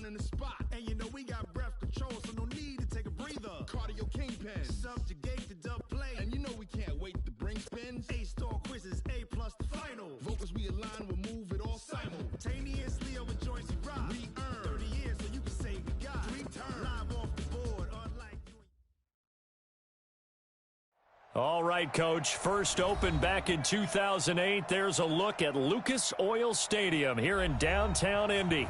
in the spot. And you know we got breath control, so no need to take a breather. Cardio kingpin, subjugate the dub play. And you know we can't wait to bring spins. A-star quizzes, A+ the final. Vocals we align, we'll move it all simultaneously over joints we rock. We earn 30 years, so you can say we got 3 turns. Live off the board, unlike you. All right, Coach. First opened back in 2008. There's a look at Lucas Oil Stadium here in downtown Indy.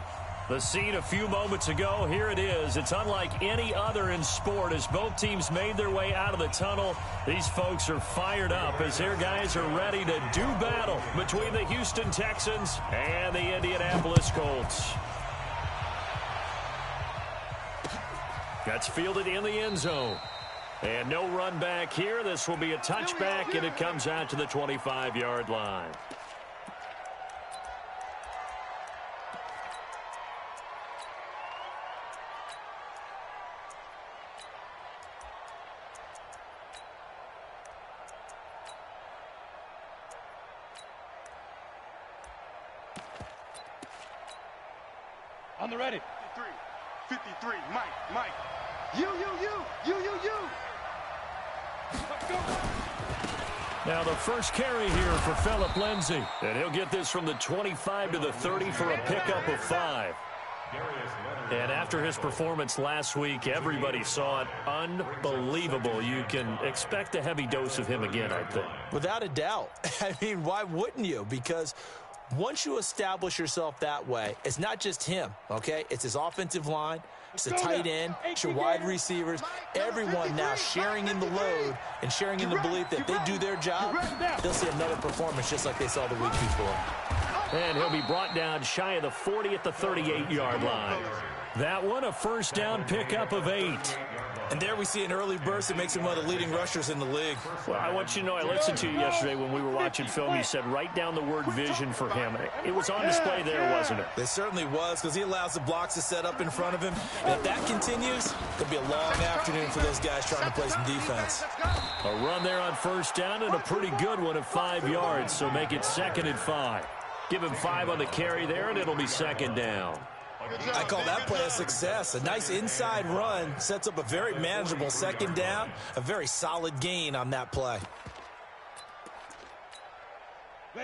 The scene a few moments ago, here it is. It's unlike any other in sport as both teams made their way out of the tunnel. These folks are fired up as their guys are ready to do battle between the Houston Texans and the Indianapolis Colts. That's fielded in the end zone. And no run back here. This will be a touchback, and it comes out to the 25-yard line. On the ready. 53, Mike. You. Let's go. Now the first carry here for Phillip Lindsay. And he'll get this from the 25 to the 30 for a pickup of 5. And after his performance last week, everybody saw it. Unbelievable. You can expect a heavy dose of him again, I think. Without a doubt. I mean, why wouldn't you? Because once you establish yourself that way, it's not just him, okay? It's his offensive line, it's the tight end, it's your wide receivers, everyone now sharing in the load and sharing in the belief that they do their job, they'll see another performance just like they saw the week before. And he'll be brought down shy of the 40 at the 38-yard line. That one, a first down pickup of 8. And there we see an early burst that makes him one of the leading rushers in the league. Well, I want you to know, I listened to you yesterday when we were watching film. You said write down the word vision for him. It was on display there, wasn't it? It certainly was, because he allows the blocks to set up in front of him. And if that continues, it'll be a long afternoon for those guys trying to play some defense. A run there on first down and a pretty good one of 5 yards, so make it 2nd and 5. Give him 5 on the carry there, and it'll be 2nd down. I call that play a success. A nice inside run sets up a very manageable 2nd down, a very solid gain on that play.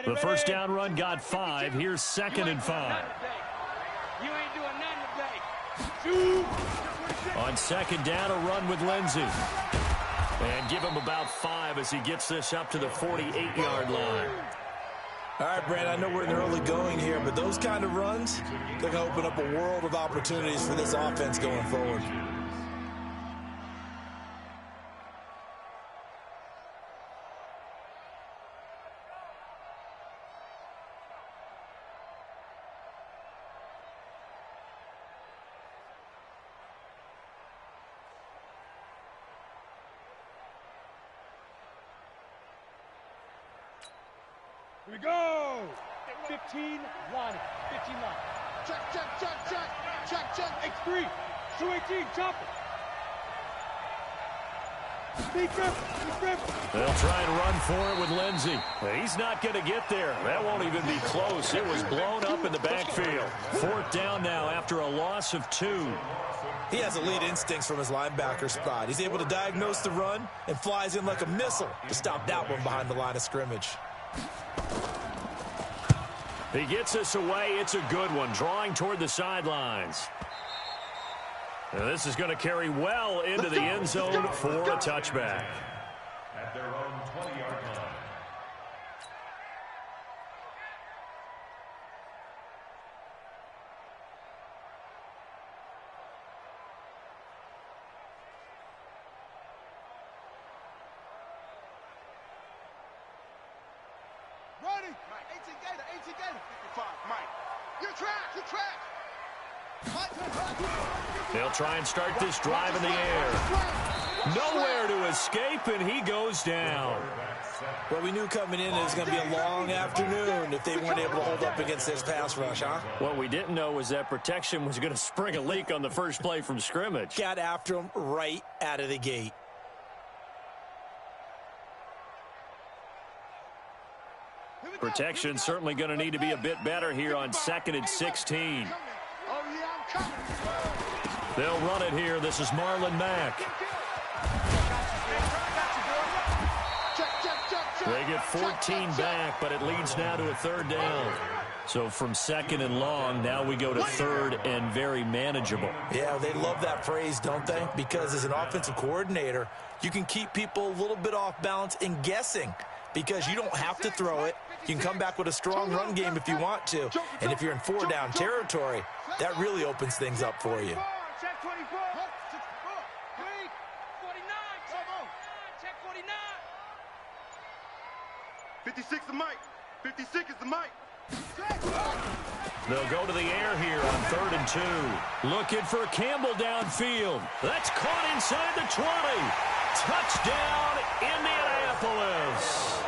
The first down run got 5. Here's 2nd and 5. You ain't doing nothing today. On 2nd down, a run with Lindsay. And give him about 5 as he gets this up to the 48-yard line. All right, Brad, I know we're in the early going here, but those kind of runs, they're going to open up a world of opportunities for this offense going forward. Here we go. 15 line. Check. X3. 218. Chop it. They'll try and run for it with Lindsay. He's not going to get there. That won't even be close. It was blown up in the backfield. 4th down now after a loss of 2. He has elite instincts from his linebacker spot. He's able to diagnose the run and flies in like a missile to stop that one behind the line of scrimmage. He gets us away. It's a good one, drawing toward the sidelines. Now this is going to carry well into the end zone for a touchback. At their own 20-yard line. Ready? 18 Gator. 55, Mike. You track. They'll try and start this drive in the air. Nowhere to escape, and he goes down. Well, we knew coming in it was going to be a long afternoon if they weren't able to hold up against this pass rush, huh? What we didn't know was that protection was going to spring a leak on the first play from scrimmage. Got after him right out of the gate. Protection certainly going to need to be a bit better here on 2nd and 16. Oh, yeah, I'm They'll run it here. This is Marlon Mack. They get 14 back, but it leads now to a third down. So from second and long, now we go to third and very manageable. Yeah, they love that phrase, don't they? Because as an offensive coordinator, you can keep people a little bit off balance and guessing because you don't have to throw it. You can come back with a strong run game if you want to. And if you're in four-down territory, that really opens things up for you. Check 24. 49. Check 49. 56 is the mic. 56 is the mic. They'll go to the air here on 3rd and 2. Looking for Campbell downfield. That's caught inside the 20. Touchdown, Indianapolis.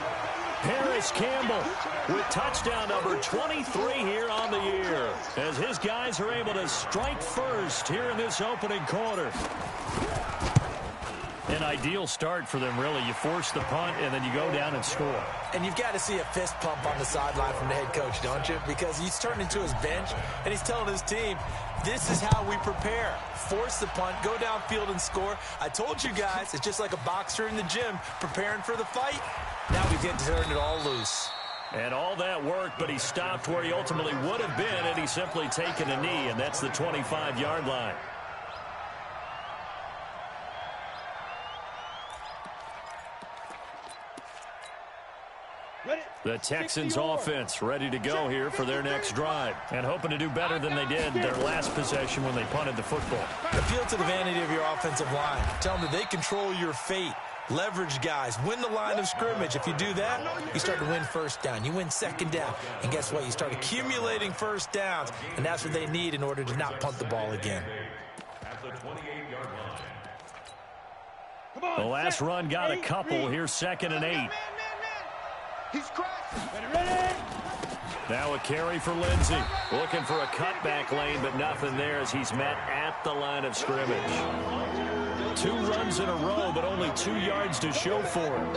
Harris Campbell with touchdown number 23 here on the year as his guys are able to strike first here in this opening quarter. An ideal start for them, really. You force the punt, and then you go down and score. And you've got to see a fist pump on the sideline from the head coach, don't you? Because he's turned into his bench, and he's telling his team, this is how we prepare. Force the punt, go downfield and score. I told you guys, it's just like a boxer in the gym preparing for the fight. Now we get to turn it all loose. And all that worked, but he stopped where he ultimately would have been, and he's simply taken a knee, and that's the 25-yard line. The Texans offense ready to go here for their next drive and hoping to do better than they did their last possession when they punted the football. Appeal to the vanity of your offensive line. Tell them that they control your fate. Leverage guys. Win the line of scrimmage. If you do that, you start to win first down. You win second down. And guess what? You start accumulating first downs, and that's what they need in order to not punt the ball again. At the 28-yard line. The last run got a couple. Here's 2nd and 8. He's crashing. Ready. Now a carry for Lindsey. Looking for a cutback lane, but nothing there as he's met at the line of scrimmage. 2 runs in a row, but only 2 yards to show for it.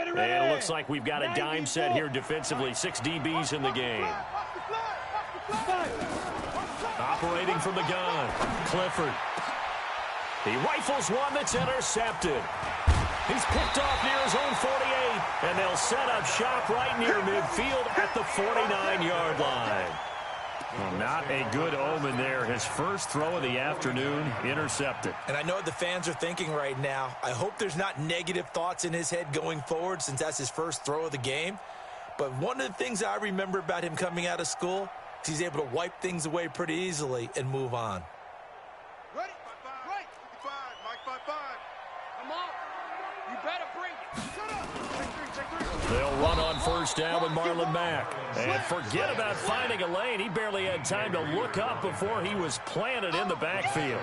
And it looks like we've got a dime set here defensively. 6 DBs in the game. Operating from the gun, Clifford. He rifles one that's intercepted. He's picked off near his own 48, and they'll set up shop right near midfield at the 49-yard line. Well, not a good omen there. His first throw of the afternoon intercepted. And I know what the fans are thinking right now. I hope there's not negative thoughts in his head going forward since that's his first throw of the game. But one of the things I remember about him coming out of school is he's able to wipe things away pretty easily and move on. Ready? Right. 55. Mike 55. Come on. You better bring it. Shut up. Check 3. They'll run on first down with Marlon Mack. And forget about finding a lane. He barely had time to look up before he was planted in the backfield.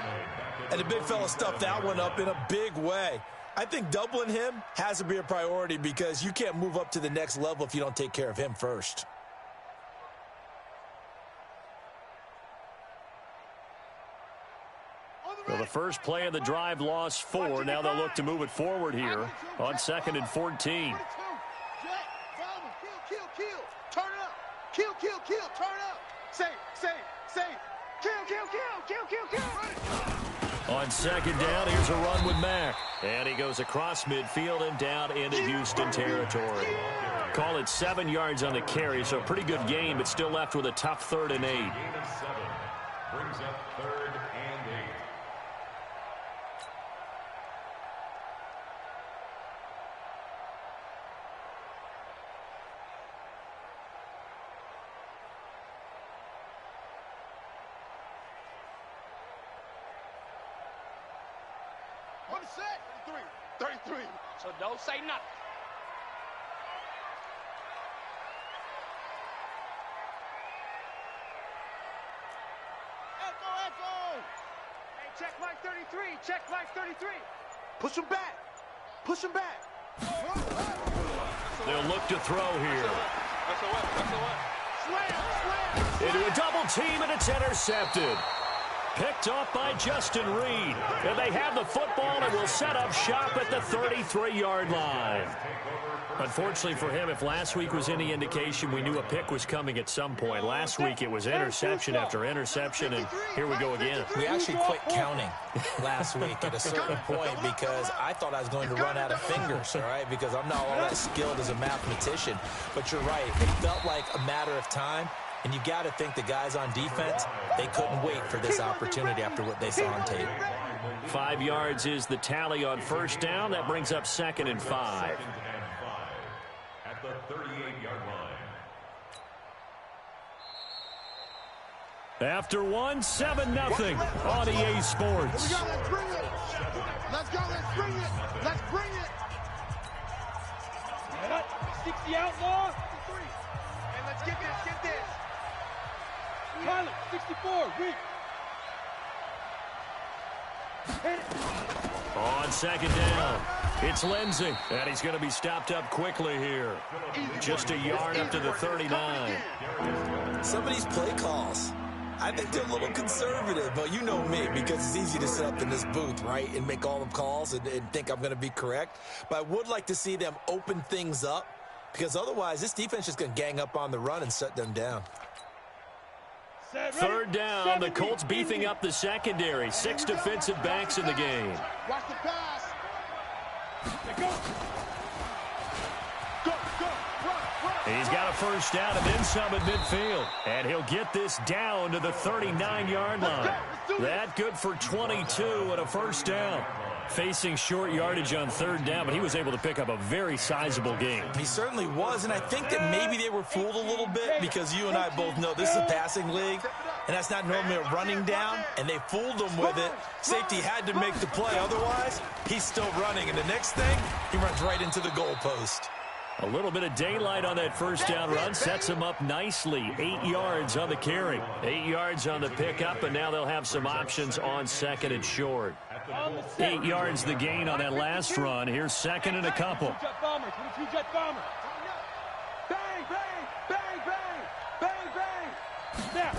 And the big fella stuffed that one up in a big way. I think doubling him has to be a priority because you can't move up to the next level if you don't take care of him first. Well, the first play of the drive lost 4. Now they'll look to move it forward here on 2nd and 14. Kill. Turn it up. Kill. Turn it up. Say. Kill. On 2nd down, here's a run with Mack. And he goes across midfield and down into Houston territory. Call it 7 yards on the carry, so a pretty good game, but still left with a tough 3rd and 8. Gain of 7. Brings up 3rd and 8. On the set. 33. So don't say nothing. Echo. Hey, check Mike 33. Check Mike 33. Push him back. They'll look to throw here. Into a double team, and it's intercepted. Picked off by Justin Reed. And they have the football and will set up shop at the 33-yard line. Unfortunately for him, if last week was any indication, we knew a pick was coming at some point. Last week it was interception after interception, and here we go again. We actually quit counting last week at a certain point because I thought I was going to run out of fingers, all right, because I'm not all that skilled as a mathematician. But you're right. It felt like a matter of time. And you got to think the guys on defense, they couldn't wait for this opportunity after what they saw on tape. 5 yards is the tally on first down. That brings up 2nd and 5. At the 38-yard line. After 1, 7-0 on EA Sports. Let's bring it. Let's go. Let's bring it. Let's bring it. 60 outlaw. 63. And let's get this. Get this. Tyler, 64, weak. Hit it. On 2nd down, it's Lindsey, and he's going to be stopped up quickly here. Just a yard up to the 39. Some of these play calls, I think they're a little conservative, but you know me, because it's easy to sit up in this booth, right, and make all the calls and think I'm going to be correct. But I would like to see them open things up, because otherwise this defense is going to gang up on the run and shut them down. 3rd down, the Colts beefing up the secondary. 6 defensive backs in the game. Watch the pass. He's got a first down and then some at midfield. And he'll get this down to the 39-yard line. That good for 22 and a first down. Facing short yardage on 3rd down, but he was able to pick up a very sizable gain. He certainly was, and I think that maybe they were fooled a little bit because you and I both know this is a passing league, and that's not normally a running down, and they fooled him with it. Safety had to make the play. Otherwise, he's still running, and the next thing, he runs right into the goalpost. A little bit of daylight on that first down run sets him up nicely. 8 yards on the carry, 8 yards on the pickup, and now they'll have some options on 2nd and short. 8 yards the gain on that last run. Here's 2nd and a couple. Jet bomber, 22 jet bomber. Bang, bang, bang, bang, bang, bang. Snap.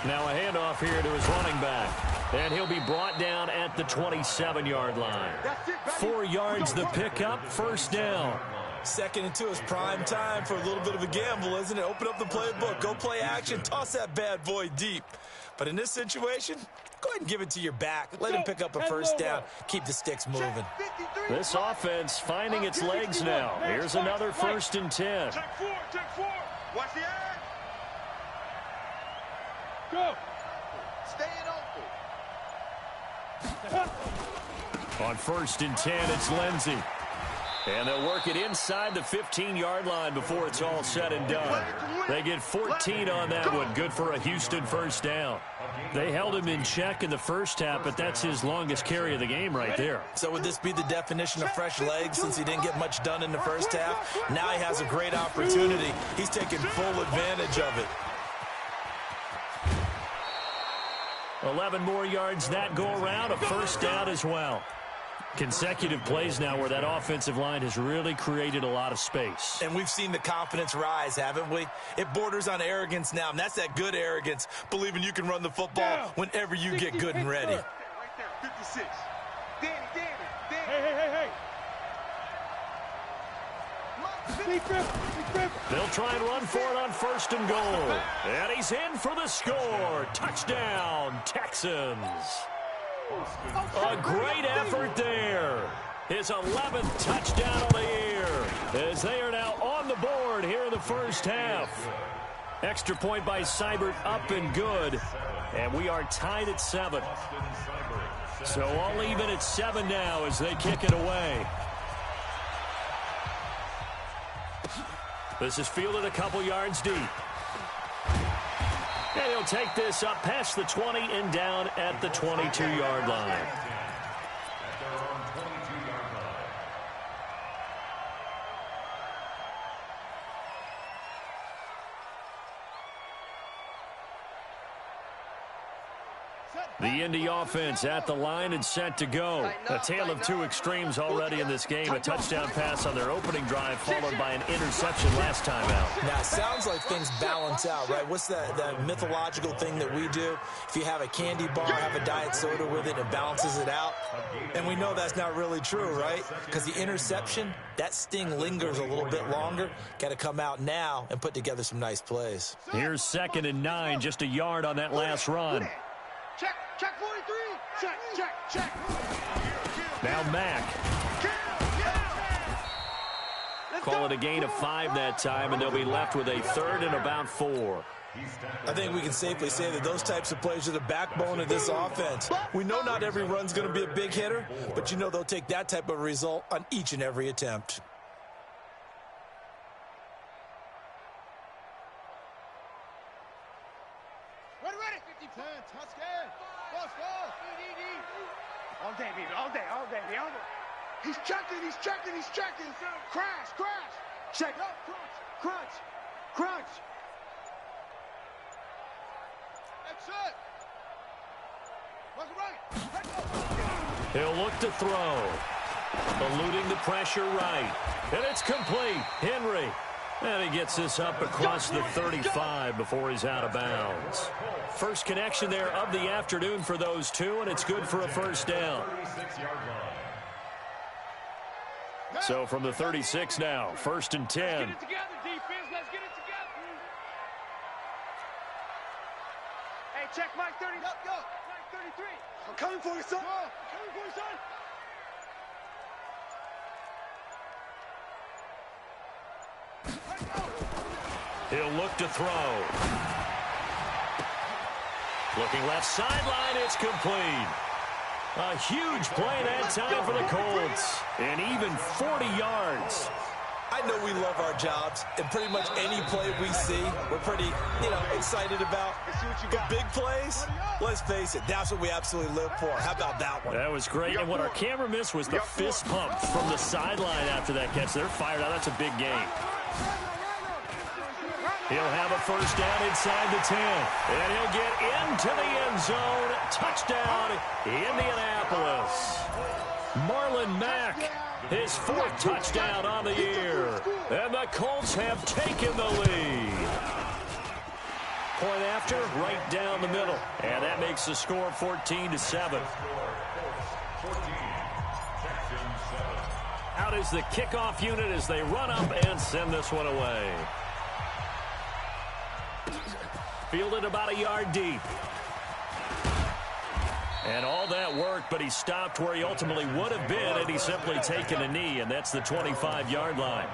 Now a handoff here to his running back. And he'll be brought down at the 27-yard line. 4 yards the pickup, first down. 2nd and 2 is prime time for a little bit of a gamble, isn't it? Open up the playbook, go play action, toss that bad boy deep. But in this situation, go ahead and give it to your back. Let him pick up a first down. Keep the sticks moving. This offense finding its legs now. Here's another 1st and 10. Check 4, check 4. Watch the eye. Go. Staying open. On 1st and 10, it's Lindsey. And they'll work it inside the 15-yard line before it's all said and done. They get 14 on that one. Good for a Houston first down. They held him in check in the first half, but that's his longest carry of the game right there. So would this be the definition of fresh legs since he didn't get much done in the first half? Now he has a great opportunity. He's taking full advantage of it. 11 more yards that go around, a first down as well. Consecutive plays now where that offensive line has really created a lot of space. And we've seen the confidence rise, haven't we? It borders on arrogance now, and that's that good arrogance, believing you can run the football whenever you get good and ready. Right there, 56. Danny. Hey. They'll try and run for it on 1st and goal. And he's in for the score. Touchdown, Texans. A great effort there. His 11th touchdown of the year as they are now on the board here in the first half. Extra point by Seibert up and good. And we are tied at 7. So all even at 7 now as they kick it away. This is fielded a couple yards deep. And he'll take this up past the 20 and down at the 22-yard line. The Indy offense at the line and set to go. A tale of two extremes already in this game. A touchdown pass on their opening drive, followed by an interception last time out. Now, it sounds like things balance out, right? What's that mythological thing that we do? If you have a candy bar, have a diet soda with it, it balances it out. And we know that's not really true, right? Because the interception, that sting lingers a little bit longer. Got to come out now and put together some nice plays. Here's 2nd and 9, just a yard on that last run. Check 43. Check. Now Mack. Call it a gain of 5 that time, and they'll be left with a 3rd and about 4. I think we can safely say that those types of plays are the backbone of this offense. We know not every run's going to be a big hitter, but you know they'll take that type of result on each and every attempt. Ready. 50-10, touchdown. Let's go. All day, baby. All day. He's checking. Crash. Check. Crunch. That's it. Let's right. He'll look to throw. Eluding the pressure right. And it's complete. Henry. And he gets this up across the 35 before he's out of bounds. First connection there of the afternoon for those two, and it's good for a first down. So from the 36 now, 1st and 10. Let's get it together, defense. Let's get it together. Hey, check Mike 30. Go. Mike 33. I'm coming for you, son. He'll look to throw. Looking left sideline, it's complete. A huge play that time for the Colts. And even 40 yards. I know we love our jobs, and pretty much any play we see, we're pretty, excited about. But big plays, let's face it, that's what we absolutely live for. How about that one? That was great. And what our camera missed was the fist pump from the sideline after that catch. They're fired out. That's a big game. He'll have a first down inside the 10. And he'll get into the end zone. Touchdown, Indianapolis. Marlon Mack, his 4th touchdown on the year. And the Colts have taken the lead. Point after, right down the middle. And that makes the score 14-7. Out is the kickoff unit as they run up and send this one away. Fielded about a yard deep. And all that worked, but he stopped where he ultimately would have been had he simply taken a knee, and that's the 25-yard line.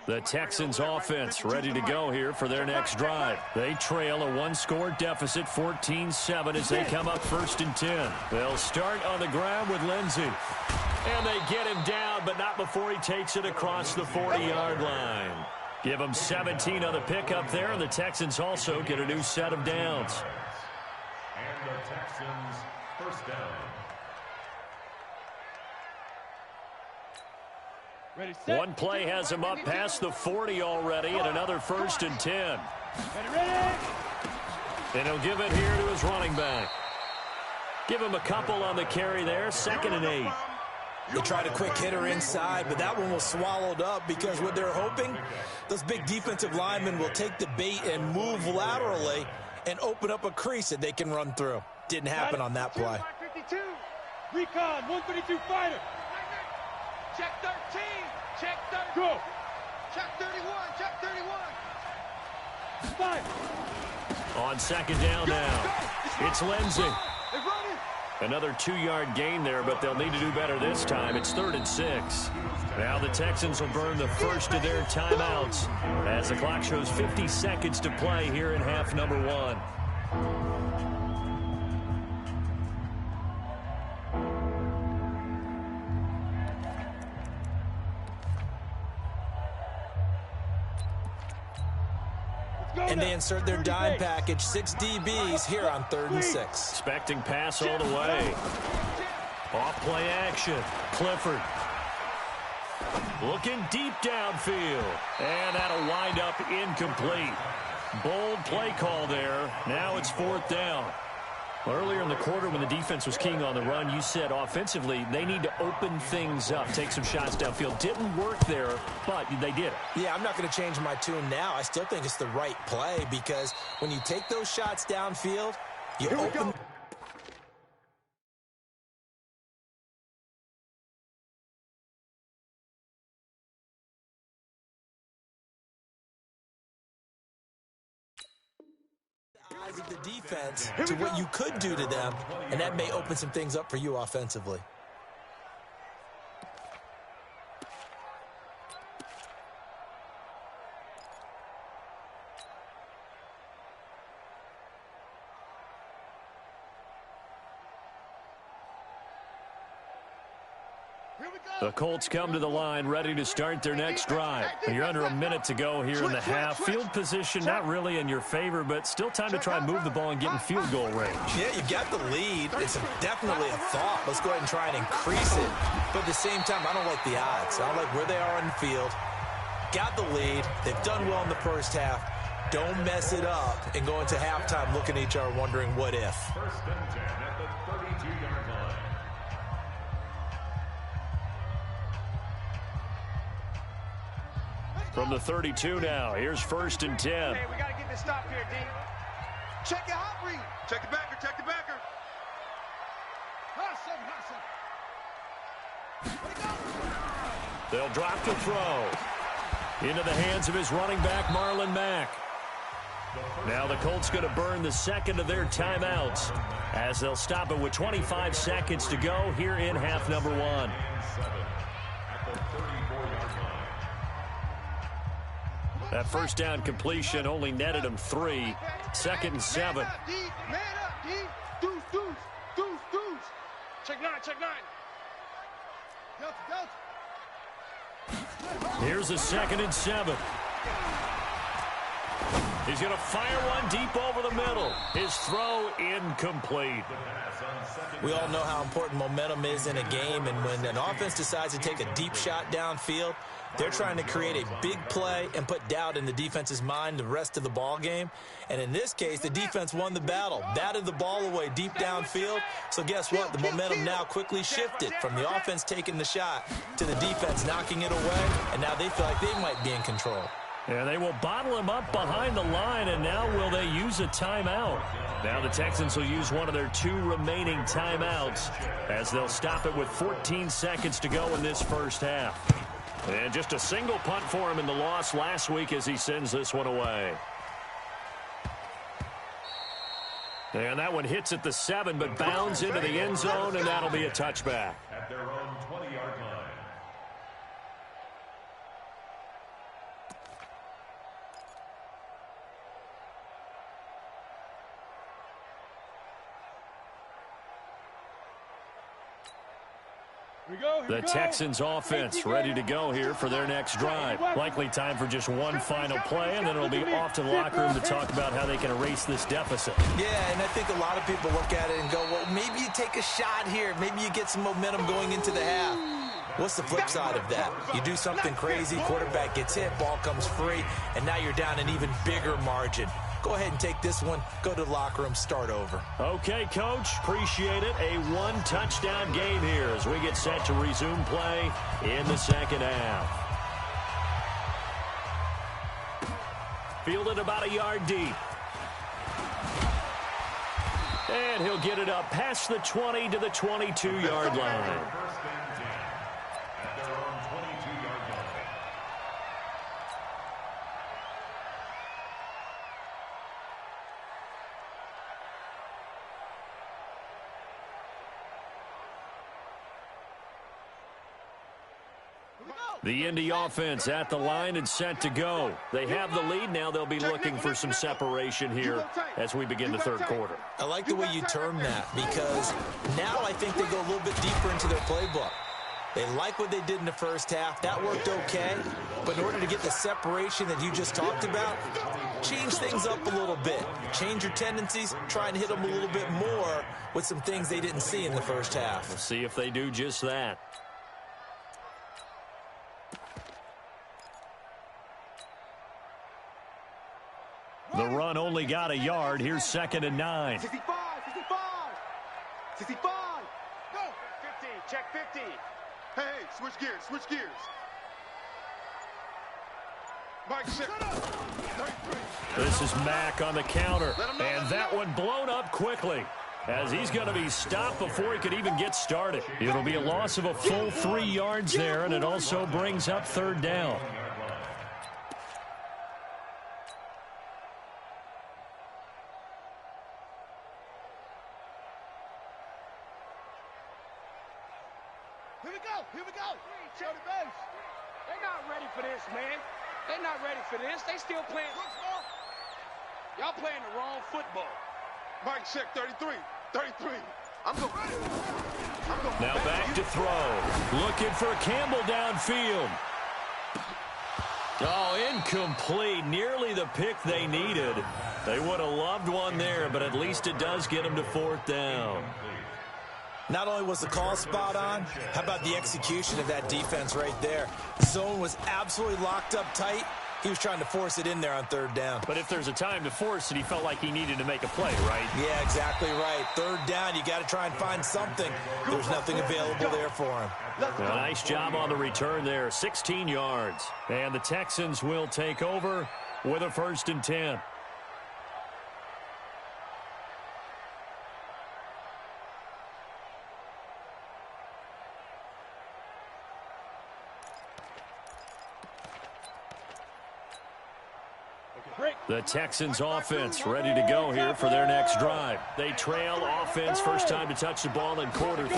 The Texans offense ready to go here for their next drive. They trail a 1-score deficit, 14-7, as they come up 1st and 10. They'll start on the ground with Lindsey. And they get him down, but not before he takes it across the 40-yard line. Give him 17 on the pickup there, and the Texans also get a new set of downs. And the Texans first down. One play has him up past the 40 already, and another 1st and 10. And he'll give it here to his running back. Give him a couple on the carry there, 2nd and 8. They tried a quick hitter inside, but that one was swallowed up because what they're hoping, those big defensive linemen will take the bait and move laterally and open up a crease that they can run through. Didn't happen on that play. Recon, 132 fighter. Check 13. Check 13. Go. Check 31. Check 31. 5. On 2nd down now. It's Lindsey. Another 2-yard gain there, but they'll need to do better this time. It's 3rd and 6. Now the Texans will burn the first of their timeouts as the clock shows 50 seconds to play here in half number 1. And they insert their dime package, 6 DBs here on 3rd and 6. Expecting pass all the way. Off play action. Clifford. Looking deep downfield. And that'll wind up incomplete. Bold play call there. Now it's 4th down. Earlier in the quarter when the defense was keying on the run, you said offensively they need to open things up, take some shots downfield. Didn't work there, but they did it. Yeah, I'm not going to change my tune now. I still think it's the right play because when you take those shots downfield, you open. Of the defense to what you could do to them, and that may open some things up for you offensively. The Colts come to the line ready to start their next drive. You're under a minute to go here in the half. Field position not really in your favor, but still time to try and move the ball and get in field goal range. Yeah, you got the lead. It's definitely a thought. Let's go ahead and try and increase it. But at the same time, I don't like the odds. I don't like where they are on the field. Got the lead. They've done well in the first half. Don't mess it up and go into halftime looking at each other wondering what if. 1st and 10 at the 32-yard line. From the 32 now, here's 1st and 10. Hey, we got to get this stop here, D. Check your hot read. Check the backer, check the backer. Hot seven. They'll drop to throw. Into the hands of his running back, Marlon Mack. Now the Colts going to burn the second of their timeouts as they'll stop it with 25 seconds to go here in half number 1. That first down completion only netted him 3. 2nd and 7. Man up, D. Deuce. Check 9. Delta. Here's a 2nd and 7. He's going to fire one deep over the middle. His throw incomplete. We all know how important momentum is in a game, and when an offense decides to take a deep shot downfield, they're trying to create a big play and put doubt in the defense's mind the rest of the ball game. And in this case, the defense won the battle, batted the ball away deep downfield. So guess what? The momentum now quickly shifted from the offense taking the shot to the defense knocking it away, and now they feel like they might be in control. And they will bottle him up behind the line, and now will they use a timeout? Now the Texans will use one of their 2 remaining timeouts as they'll stop it with 14 seconds to go in this first half. And just a single punt for him in the loss last week as he sends this one away. And that one hits at the 7, but bounds into the end zone, and that'll be a touchback. At their own 20-yard line. The Texans offense ready to go here for their next drive. Likely time for just one final play, and then it'll be off to the locker room to talk about how they can erase this deficit. Yeah, and I think a lot of people look at it and go, well, maybe you take a shot here. Maybe you get some momentum going into the half. What's the flip side of that? You do something crazy, quarterback gets hit, ball comes free, and now you're down an even bigger margin. Go ahead and take this one, go to the locker room, start over. Okay, Coach, appreciate it. A 1-touchdown game here as we get set to resume play in the second half. Fielded about a yard deep. And he'll get it up past the 20 to the 22-yard line. The Indy offense at the line and set to go. They have the lead. Now they'll be looking for some separation here as we begin the third quarter. I like the way you term that because now I think they go a little bit deeper into their playbook. They like what they did in the first half. That worked okay. But in order to get the separation that you just talked about, change things up a little bit. Change your tendencies, try and hit them a little bit more with some things they didn't see in the first half. We'll see if they do just that. The run only got a yard. Here's 2nd and 9. 65, 65, go. 50, check 50. Hey, switch gears, switch gears. Mike, shut up. 33. This is Mack on the counter, and that one blown up quickly, as he's going to be stopped before he could even get started. It'll be a loss of a full 3 yards there, and it also brings up 3rd down. Here we go. Show the base. They're not ready for this, man. They're not ready for this. They still playing. Y'all playing the wrong football. Mike, check 33. 33. I'm going. Now back to throw. Looking for Campbell downfield. Oh, incomplete. Nearly the pick they needed. They would have loved one there, but at least it does get them to 4th down. Not only was the call spot on, how about the execution of that defense right there? Zone was absolutely locked up tight. He was trying to force it in there on 3rd down. But if there's a time to force it, he felt like he needed to make a play, right? Yeah, exactly right. 3rd down, you got to try and find something. There's nothing available there for him. A nice job on the return there, 16 yards. And the Texans will take over with a 1st and 10. The Texans offense ready to go here for their next drive. They trail offense, first time to touch the ball in quarter 3,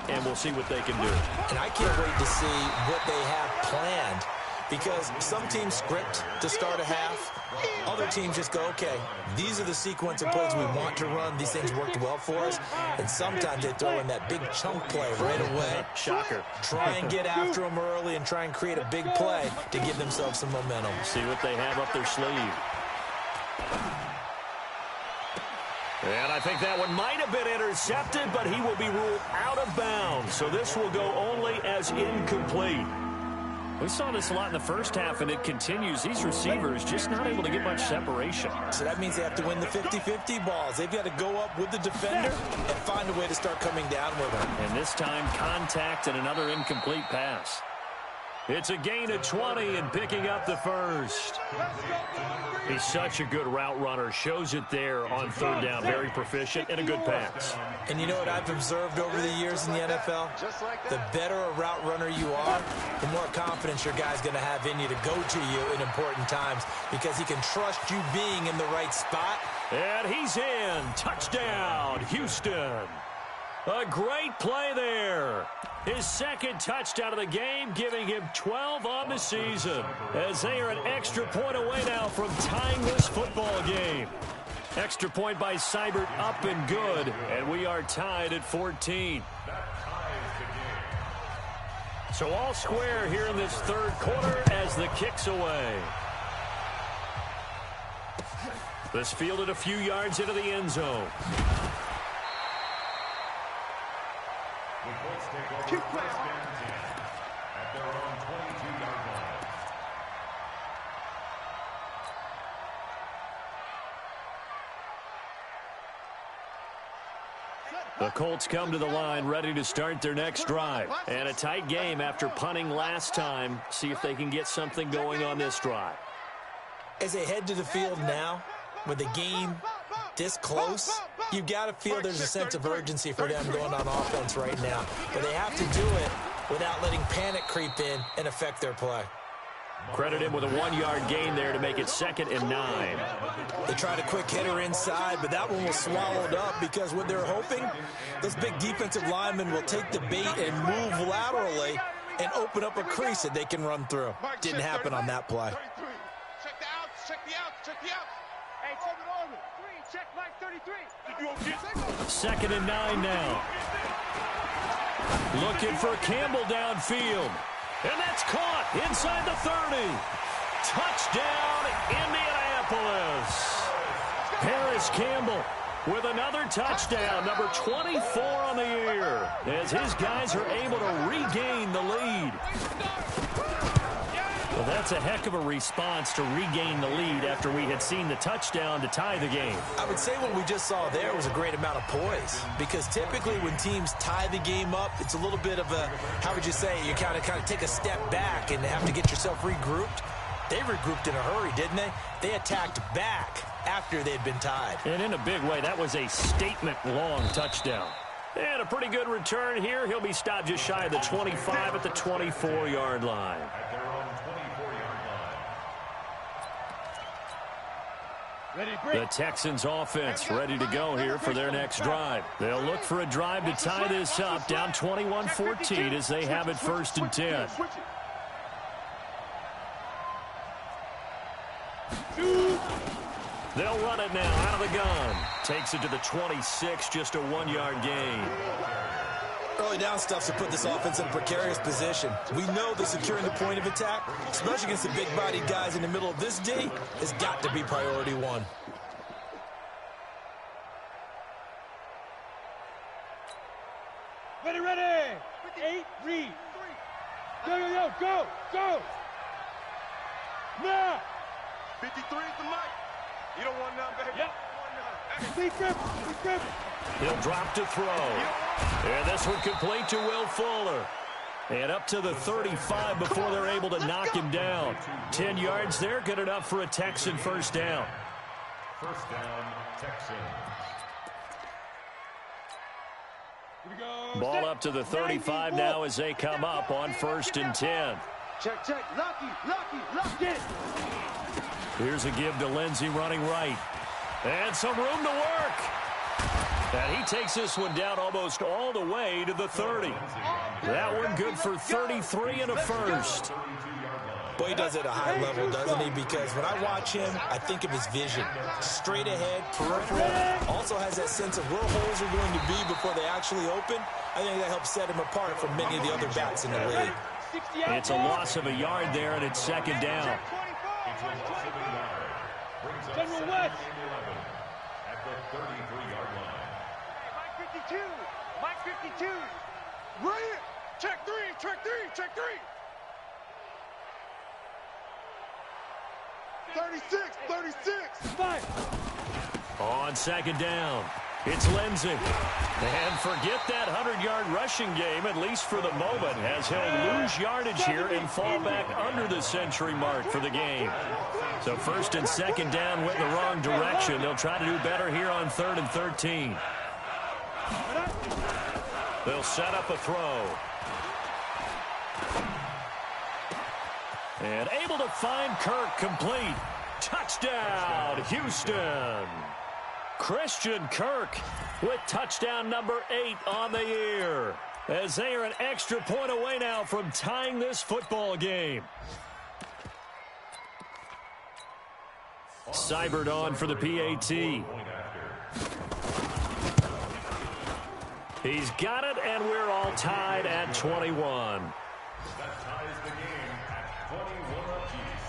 and we'll see what they can do. And I can't wait to see what they have planned, because some teams script to start a half. Other teams just go, okay, these are the sequence of plays we want to run. These things worked well for us. And sometimes they throw in that big chunk play right away. Shocker. Try and get after them early and try and create a big play to give themselves some momentum. See what they have up their sleeve. And I think that one might have been intercepted, but he will be ruled out of bounds. So this will go only as incomplete. We saw this a lot in the first half, and it continues. These receivers just not able to get much separation. So that means they have to win the 50-50 balls. They've got to go up with the defender and find a way to start coming down with them. And this time, contact and another incomplete pass. It's a gain of 20 and picking up the 1st. He's such a good route runner. Shows it there on 3rd down. Very proficient and a good pass. And you know what I've observed over the years in the NFL? The better a route runner you are, the more confidence your guy's going to have in you to go to you in important times, because he can trust you being in the right spot. And he's in. Touchdown, Houston. A great play there. His 2nd touchdown of the game, giving him 12 on the season, as they are an extra point away now from tying this football game. Extra point by Seibert, up and good, and we are tied at 14. So all square here in this 3rd quarter as the kick's away. This fielded a few yards into the end zone. Keep playing. At their own 22-yard line. The Colts come to the line ready to start their next drive. And a tight game after punting last time. See if they can get something going on this drive. As they head to the field now, with the game this close, you've got to feel there's a sense of urgency for them going on offense right now. But they have to do it without letting panic creep in and affect their play. Credit him with a 1-yard gain there to make it 2nd and 9. They tried a quick hitter inside, but that one was swallowed up because what they're hoping, this big defensive lineman will take the bait and move laterally and open up a crease that they can run through. Didn't happen on that play. Check the outs, check the outs, check the outs. Hey, check it over. 3, check Mike 33. 2nd and 9 now. Looking for Campbell downfield. And that's caught inside the 30. Touchdown, Indianapolis. Paris Campbell with another touchdown, number 24 on the year, as his guys are able to regain the lead. Well, that's a heck of a response to regain the lead after we had seen the touchdown to tie the game. I would say what we just saw there was a great amount of poise, because typically when teams tie the game up, it's a little bit of a, how would you say, you kind of take a step back and have to get yourself regrouped. They regrouped in a hurry, didn't they? They attacked back after they'd been tied. And in a big way, that was a statement-long touchdown. And a pretty good return here. He'll be stopped just shy of the 25 at the 24-yard line. The Texans offense ready to go here for their next drive. They'll look for a drive to tie this up, down 21-14 as they have it 1st and 10. They'll run it now out of the gun. Takes it to the 26, just a 1-yard gain. Early down stuff's to put this offense in a precarious position. We know that securing the point of attack, especially against the big-bodied guys in the middle of this D, has got to be priority one. Ready, ready. 8, read. Go, go, go. Now. 53 is the mic. You don't want none, baby. Yep. Be careful. He'll drop to throw. And this one complete to Will Fuller. And up to the 35 before they're able to knock him down. 10 yards there, good enough for a Texan first down. First down, Texans. Ball up to the 35 now as they come up on 1st and 10. Check. Lucky. Here's a give to Lindsey running right. And some room to work. And he takes this one down almost all the way to the 30. That one good for 33 and a first. Boy, he does it at a high level, doesn't he? Because when I watch him, I think of his vision. Straight ahead, peripheral. Also has that sense of where holes are going to be before they actually open. I think that helps set him apart from many of the other backs in the league. It's a loss of a yard there, and it's 2nd down. General West. At the 33-yard line. Mike 52. Right here. Check three. 36. 5. On 2nd down, it's Lindsey. And forget that 100-yard rushing game, at least for the moment, as he'll lose yardage here and fall back under the century mark for the game. So 1st and 2nd down went in the wrong direction. They'll try to do better here on 3rd and 13. They'll set up a throw. And able to find Kirk complete. Touchdown, Houston. Christian Kirk with touchdown number 8 on the year, as they are an extra point away now from tying this football game. Seibert on for the PAT. He's got it, and we're all tied at 21. That ties the game at 21 apiece.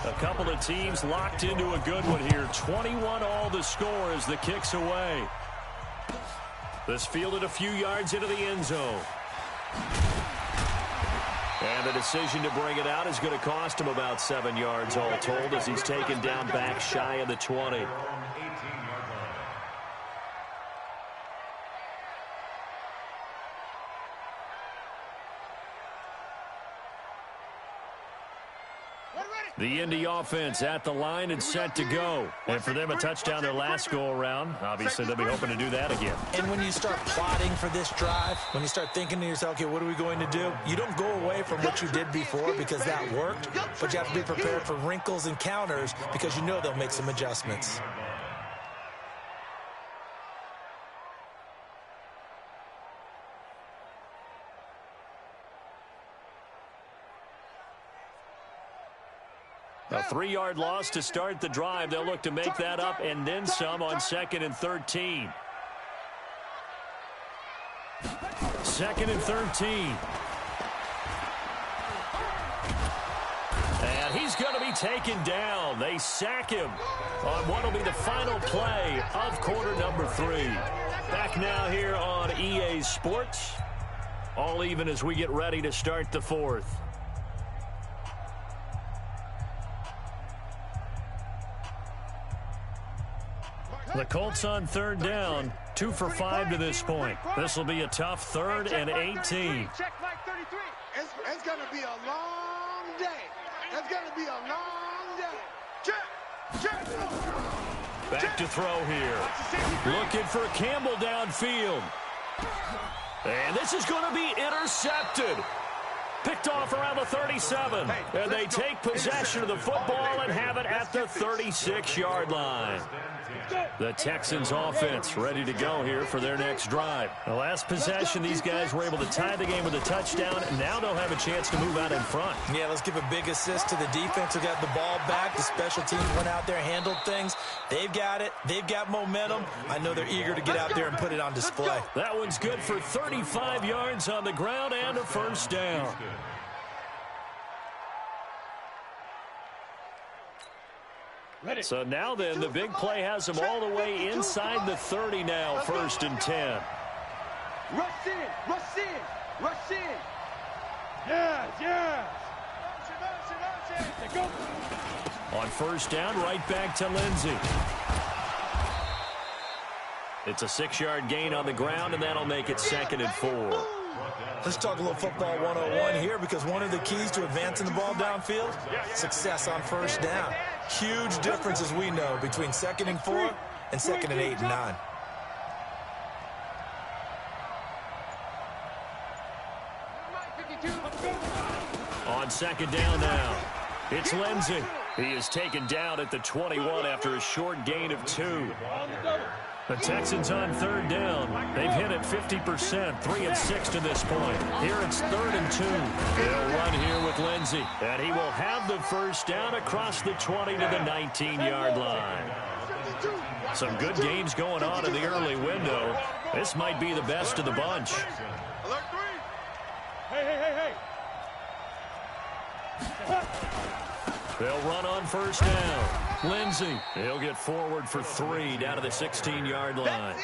A couple of teams locked into a good one here. 21 all the score as the kick's away. This fielded a few yards into the end zone. And the decision to bring it out is going to cost him about 7 yards all told, as he's taken down back shy of the 20. The Indy offense at the line and set to go. And for them, a touchdown their last go-around. Obviously, they'll be hoping to do that again. And when you start plotting for this drive, when you start thinking to yourself, okay, what are we going to do? You don't go away from what you did before because that worked, but you have to be prepared for wrinkles and counters because you know they'll make some adjustments. A 3-yard loss to start the drive. They'll look to make that up and then some on 2nd and 13. 2nd and 13. quickly taken down. They sack him on what will be the final play of quarter number 3. Back now here on EA Sports. All even as we get ready to start the 4th. The Colts on 3rd down, 2 for 5 to this point. This will be a tough 3rd and 18. Check like 33. It's going to be a long day. It's going to be a long day. Check. Back to throw here. Looking for Campbell downfield. And this is going to be intercepted. Picked off around the 37. And they take possession of the football and have it at the 36-yard line. The Texans offense ready to go here for their next drive. The last possession, these guys were able to tie the game with a touchdown. Now they'll have a chance to move out in front. Yeah, let's give a big assist to the defense who got the ball back. The special teams went out there, handled things. They've got it. They've got momentum. I know they're eager to get out there and put it on display. That one's good for 35 yards on the ground and a first down. So now then, the big play has them all the way inside the 30 now, 1st and 10. Rush in. Yes. Go. On 1st down, right back to Lindsey. It's a 6-yard gain on the ground, and that'll make it 2nd and 4. Let's talk a little football 101 here, because one of the keys to advancing the ball downfield, success on 1st down. Huge difference, as we know, between 2nd and 4 and 2nd and 8 and 9. On 2nd down now, it's Lindsey. He is taken down at the 21 after a short gain of 2. The Texans on 3rd down. They've hit it 50%, 3 and 6 to this point. Here it's 3rd and 2. They'll run here with Lindsey, and he will have the first down across the 20 to the 19-yard line. Some good games going on in the early window. This might be the best of the bunch. Hey. They'll run on 1st down. Lindsey, he'll get forward for 3 down to the 16-yard line.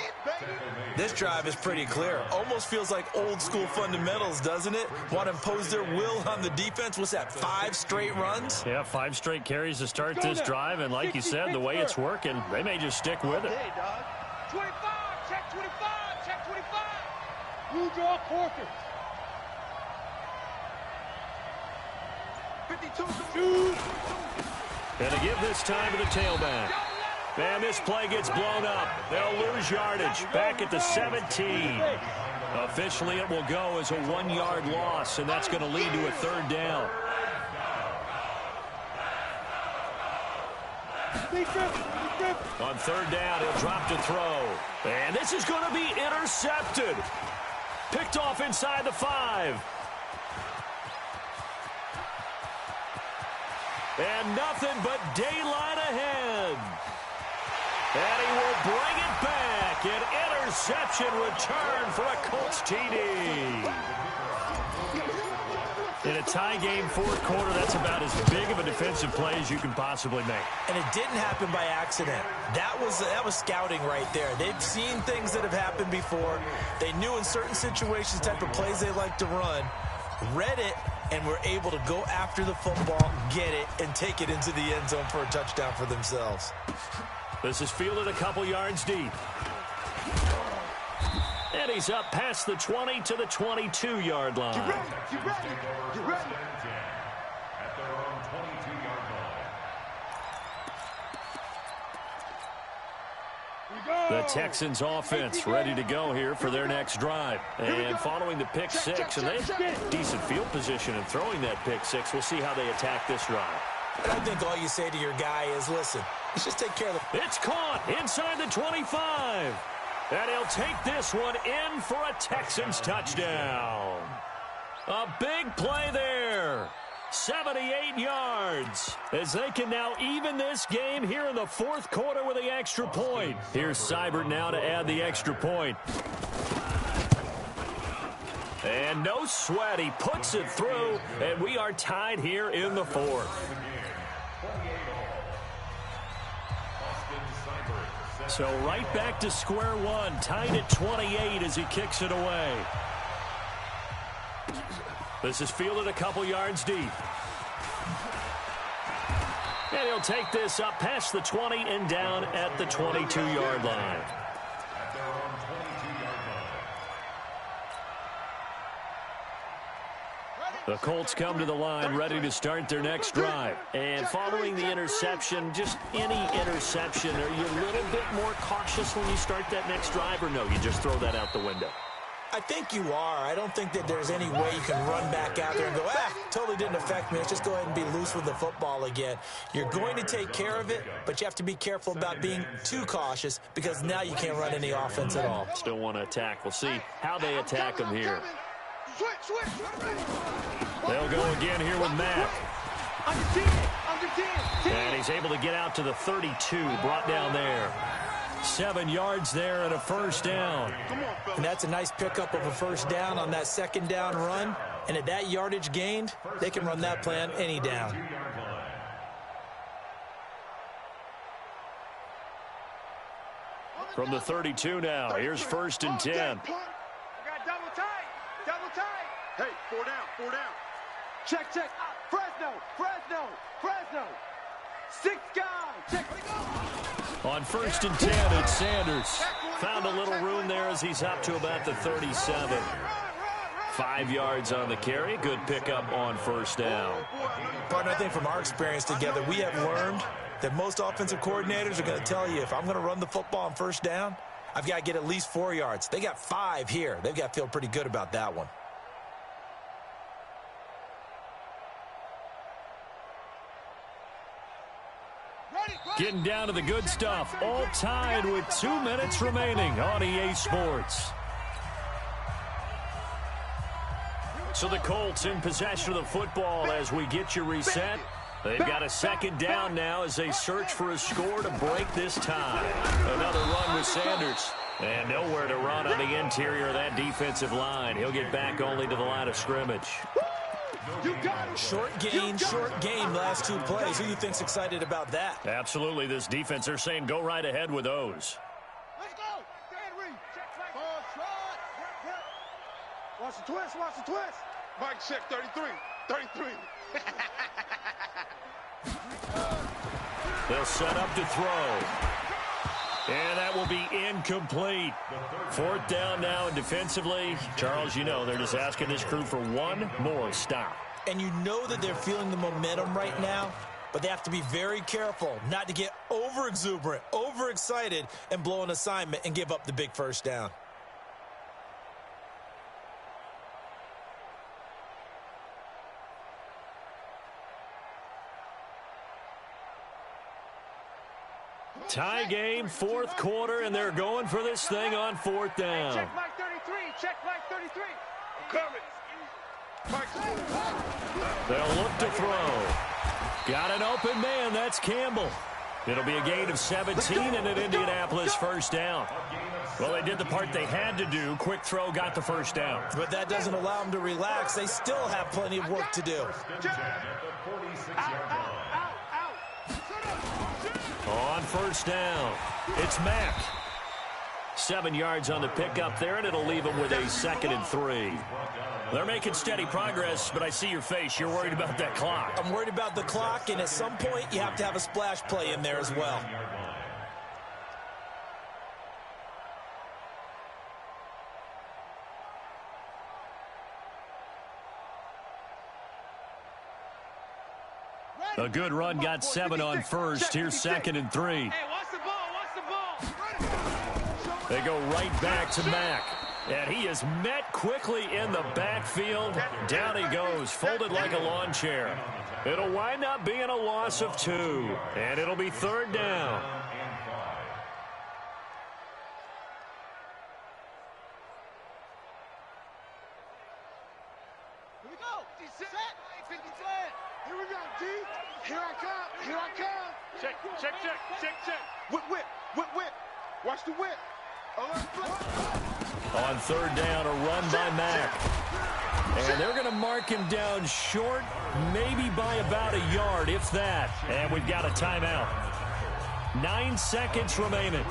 This drive is pretty clear. Almost feels like old school fundamentals, doesn't it? Want to impose their will on the defense. What's that, 5 straight runs? Yeah, 5 straight carries to start this drive, and like you said, the way it's working, they may just stick with it. 25, check 25. You draw quarters. 52. And to give this time to the tailback. And this play gets blown up. They'll lose yardage back at the 17. Officially, it will go as a 1-yard loss, and that's going to lead to a 3rd down. On 3rd down, he'll drop to throw. And this is going to be intercepted. Picked off inside the 5. And nothing but daylight ahead. And he will bring it back. An interception return for a Colts TD. In a tie game 4th quarter, that's about as big of a defensive play as you can possibly make. And it didn't happen by accident. That was scouting right there. They've seen things that have happened before. They knew in certain situations type of plays they like to run. Read it, and were able to go after the football, get it, and take it into the end zone for a touchdown for themselves. This is fielded a couple yards deep. And he's up past the 20 to the 22-yard line. Get ready. At their own 22-yard line. The Texans offense ready to go here for their next drive. And following the pick 6, and they have decent field position in throwing that pick 6. We'll see how they attack this drive. And I think all you say to your guy is, listen, let's just take care of the... It's caught inside the 25. And he'll take this one in for a Texans touchdown. A big play there. 78 yards as they can now even this game here in the 4th quarter with the extra point. Here's Seibert now to add the extra point. And no sweat. He puts it through, and we are tied here in the 4th. So right back to square one, tied at 28 as he kicks it away. This is fielded a couple yards deep. And he'll take this up past the 20 and down at the 22-yard line. At their own 22-yard line. The Colts come to the line ready to start their next drive. And following the interception, just any interception, are you a little bit more cautious when you start that next drive, or no, you just throw that out the window? I think you are. I don't think that there's any way you can run back out there and go, totally didn't affect me. Let's just go ahead and be loose with the football again. You're going to take care of it, but you have to be careful about being too cautious because now you can't run any offense at all. Still want to attack. We'll see how they attack him here. They'll go again here with Mack. And he's able to get out to the 32, brought down there. 7 yards there and a first down. And that's a nice pickup of a first down on that second down run. And at that yardage gained, they can run that plan any down. From the 32 now, here's 1st and 10. We got double tight. Double tight. Hey, 4 down, 4 down. Check. Fresno. 6 guys. Check. On 1st and 10, it's Sanders. Found a little room there as he's up to about the 37. 5 yards on the carry. Good pickup on first down. Partner, I think from our experience together, we have learned that most offensive coordinators are going to tell you, if I'm going to run the football on first down, I've got to get at least 4 yards. They got 5 here. They've got to feel pretty good about that one. Getting down to the good stuff. All tied with 2 minutes remaining on EA Sports. So the Colts in possession of the football as we get you reset. They've got a second down now as they search for a score to break this tie. Another run with Sanders. And nowhere to run on the interior of that defensive line. He'll get back only to the line of scrimmage. Short gain last 2 plays. Who do you think's excited about that? Absolutely. This defense, they're saying go right ahead with those. Let's go. Dan Reed. Watch the twist. Mike check 33. They'll set up to throw. And that will be incomplete. 4th down now, and defensively, Charles, you know, they're just asking this crew for one more stop. And you know that they're feeling the momentum right now, but they have to be very careful not to get over-exuberant, over-excited, and blow an assignment and give up the big first down. Tie game, 4th quarter, and they're going for this thing on 4th down. Check Mike 33. I'm coming. They'll look to throw. Got an open man. That's Campbell. It'll be a gain of 17 and an Indianapolis first down. Well, they did the part they had to do. Quick throw got the first down. But that doesn't allow them to relax. They still have plenty of work to do. On first down, it's Mack. 7 yards on the pickup there, and it'll leave them with a 2nd and 3. They're making steady progress, but I see your face. You're worried about that clock. I'm worried about the clock, and at some point, you have to have a splash play in there as well. A good run got 7 on first. Here's 2nd and 3. Hey, watch the ball. They go right back to Mack. And he is met quickly in the backfield. Down he goes, folded like a lawn chair. It'll wind up being a loss of 2. And it'll be 3rd down. Here we go. Set. Here we go, D. Here I come. Check. Whip. Watch the whip. On 3rd down, a run by Mack. And they're going to mark him down short, maybe by about a yard, if that. And we've got a timeout. 9 seconds remaining.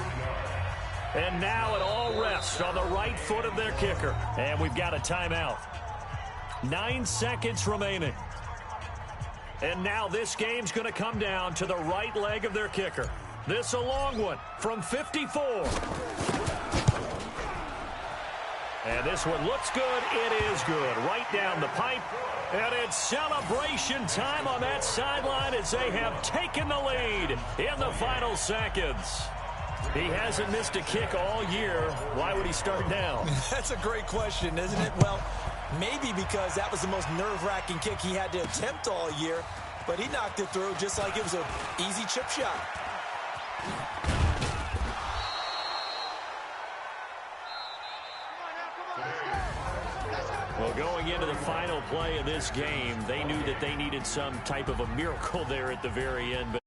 And now it all rests on the right foot of their kicker. And we've got a timeout. 9 seconds remaining. And now this game's going to come down to the right leg of their kicker. This a long one from 54. And this one looks good. It is good. Right down the pipe. And it's celebration time on that sideline as they have taken the lead in the final seconds. He hasn't missed a kick all year. Why would he start now? That's a great question, isn't it? Well, maybe because that was the most nerve-wracking kick he had to attempt all year, but he knocked it through just like it was an easy chip shot. Well, going into the final play of this game, they knew that they needed some type of a miracle there at the very end.